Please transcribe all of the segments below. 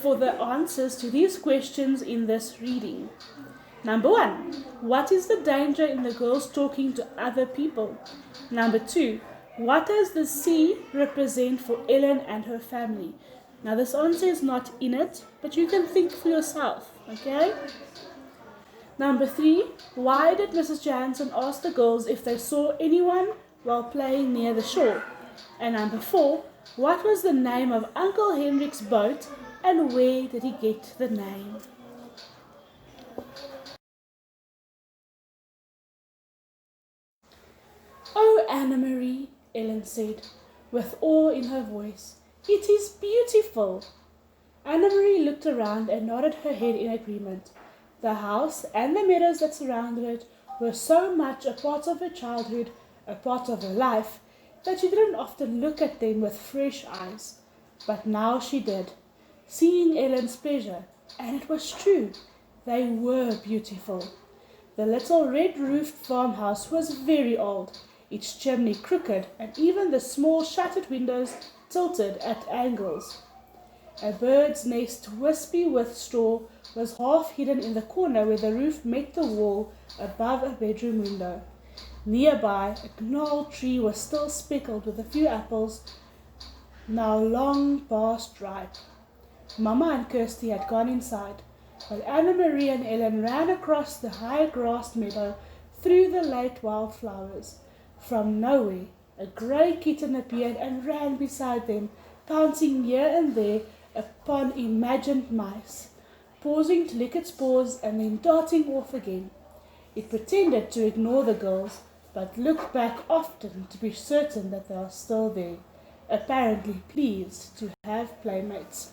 for the answers to these questions in this reading. Number 1. What is the danger in the girls talking to other people? Number 2. What does the sea represent for Ellen and her family? Now this answer is not in it, but you can think for yourself, okay? Number 3. Why did Mrs. Johansson ask the girls if they saw anyone while playing near the shore? And number 4. What was the name of Uncle Hendrik's boat and where did he get the name? Oh, Anna-Marie, Ellen said, with awe in her voice. It is beautiful. Anna-Marie looked around and nodded her head in agreement. The house and the meadows that surrounded it were so much a part of her childhood, a part of her life, that she didn't often look at them with fresh eyes. But now she did, seeing Ellen's pleasure, and it was true. They were beautiful. The little red-roofed farmhouse was very old, its chimney crooked, and even the small shuttered windows tilted at angles. A bird's nest, wispy with straw, was half hidden in the corner where the roof met the wall above a bedroom window. Nearby, a gnarled tree was still speckled with a few apples, now long past ripe. Mama and Kirsty had gone inside, while Anna-Marie and Ellen ran across the high-grassed meadow through the late wildflowers. From nowhere, a grey kitten appeared and ran beside them, pouncing here and there upon imagined mice, pausing to lick its paws and then darting off again. It pretended to ignore the girls, but looked back often to be certain that they are still there, apparently pleased to have playmates.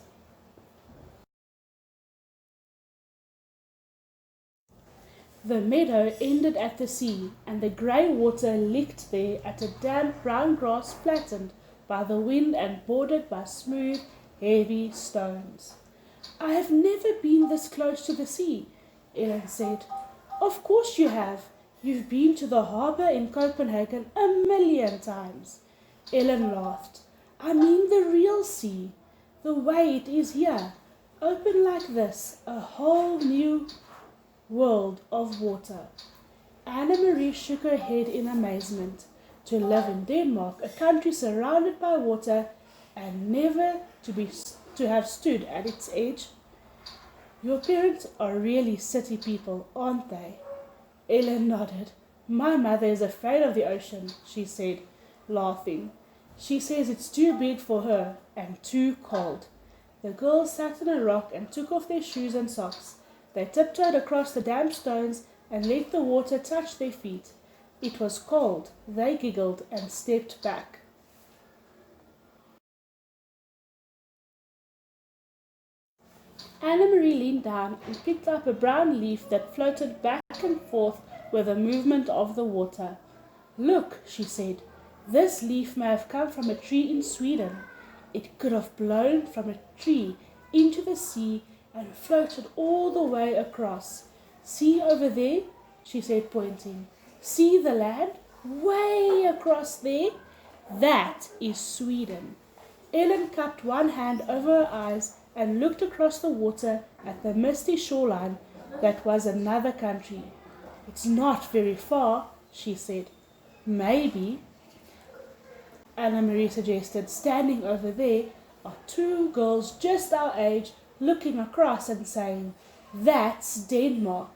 The meadow ended at the sea, and the grey water licked there at a damp brown grass flattened by the wind and bordered by smooth, heavy stones. I have never been this close to the sea, Ellen said. Of course you have. You've been to the harbour in Copenhagen 1,000,000 times. Ellen laughed. I mean the real sea, the way it is here, open like this, a whole new world of water. Anna-Marie shook her head in amazement. To live in Denmark, a country surrounded by water, and never to have stood at its edge. Your parents are really city people, aren't they? Ellen nodded. My mother is afraid of the ocean, she said, laughing. She says it's too big for her and too cold. The girls sat on a rock and took off their shoes and socks. They tiptoed across the damp stones and let the water touch their feet. It was cold. They giggled and stepped back. Anna-Marie leaned down and picked up a brown leaf that floated back and forth with the movement of the water. Look, she said, this leaf may have come from a tree in Sweden. It could have blown from a tree into the sea and floated all the way across. See over there, she said, pointing. See the land? Way across there? That is Sweden. Ellen cupped one hand over her eyes and looked across the water at the misty shoreline that was another country. It's not very far, she said. Maybe, Anna-Marie suggested, standing over there are two girls just our age looking across and saying, that's Denmark.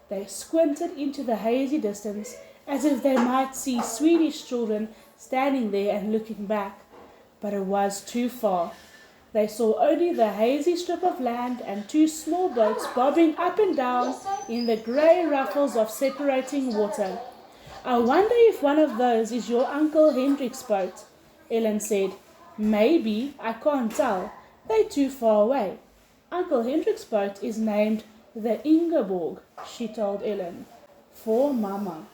They squinted into the hazy distance as if they might see Swedish children standing there and looking back. But it was too far. They saw only the hazy strip of land and two small boats bobbing up and down in the grey ruffles of separating water. I wonder if one of those is your Uncle Hendrik's boat, Ellen said. Maybe, I can't tell. They're too far away. Uncle Hendrik's boat is named the Ingeborg, she told Ellen, for Mama.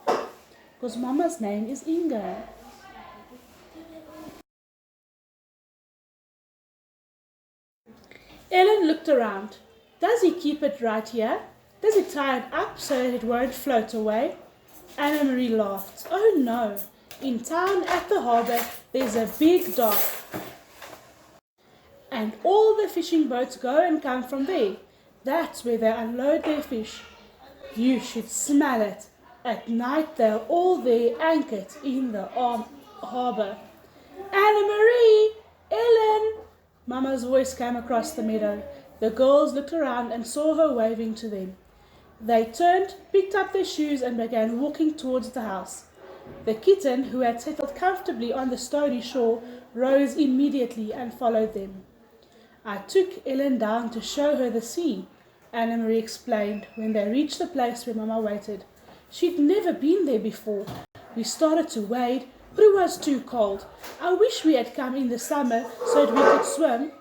Because Mama's name is Inge. Ellen looked around. Does he keep it right here? Does he tie it up so that it won't float away? Anna-Marie laughed. Oh no, in town at the harbour there's a big dock. and all the fishing boats go and come from there. That's where they unload their fish. You should smell it. At night they're all there anchored in the harbour. Anna Marie! Ellen! Mama's voice came across the meadow. The girls looked around and saw her waving to them. They turned, picked up their shoes and began walking towards the house. The kitten, who had settled comfortably on the stony shore, rose immediately and followed them. I took Ellen down to show her the sea, Anna Marie explained when they reached the place where Mama waited. She'd never been there before. We started to wade, but it was too cold. I wish we had come in the summer so that we could swim.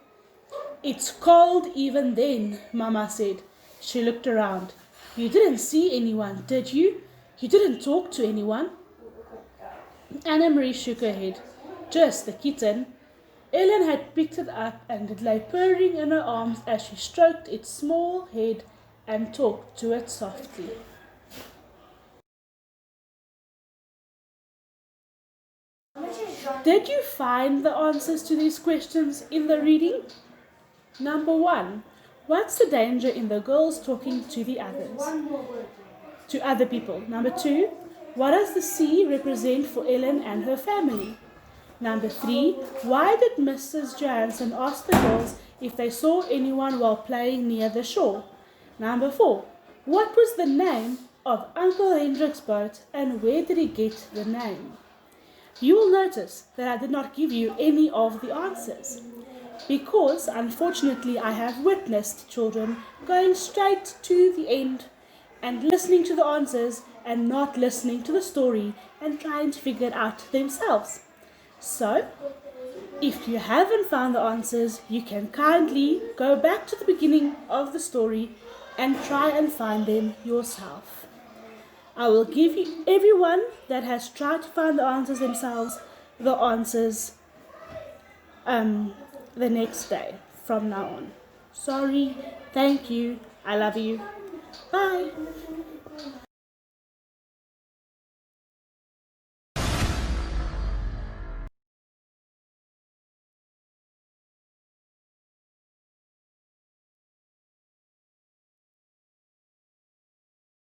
It's cold even then, Mama said. She looked around. You didn't see anyone, did you? You didn't talk to anyone? Anna Marie shook her head. Just the kitten. Ellen had picked it up and it lay purring in her arms as she stroked its small head and talked to it softly. Did you find the answers to these questions in the reading? Number 1. What's the danger in the girls talking to the others? To other people. Number 2. What does the sea represent for Ellen and her family? Number 3. Why did Mrs. Johansson ask the girls if they saw anyone while playing near the shore? Number 4. What was the name of Uncle Hendrik's boat and where did he get the name? You will notice that I did not give you any of the answers because, unfortunately, I have witnessed children going straight to the end and listening to the answers and not listening to the story and trying to figure it out themselves. So, if you haven't found the answers, you can kindly go back to the beginning of the story and try and find them yourself. I will give you everyone that has tried to find the answers themselves the answers the next day from now on. Sorry, thank you, I love you. Bye.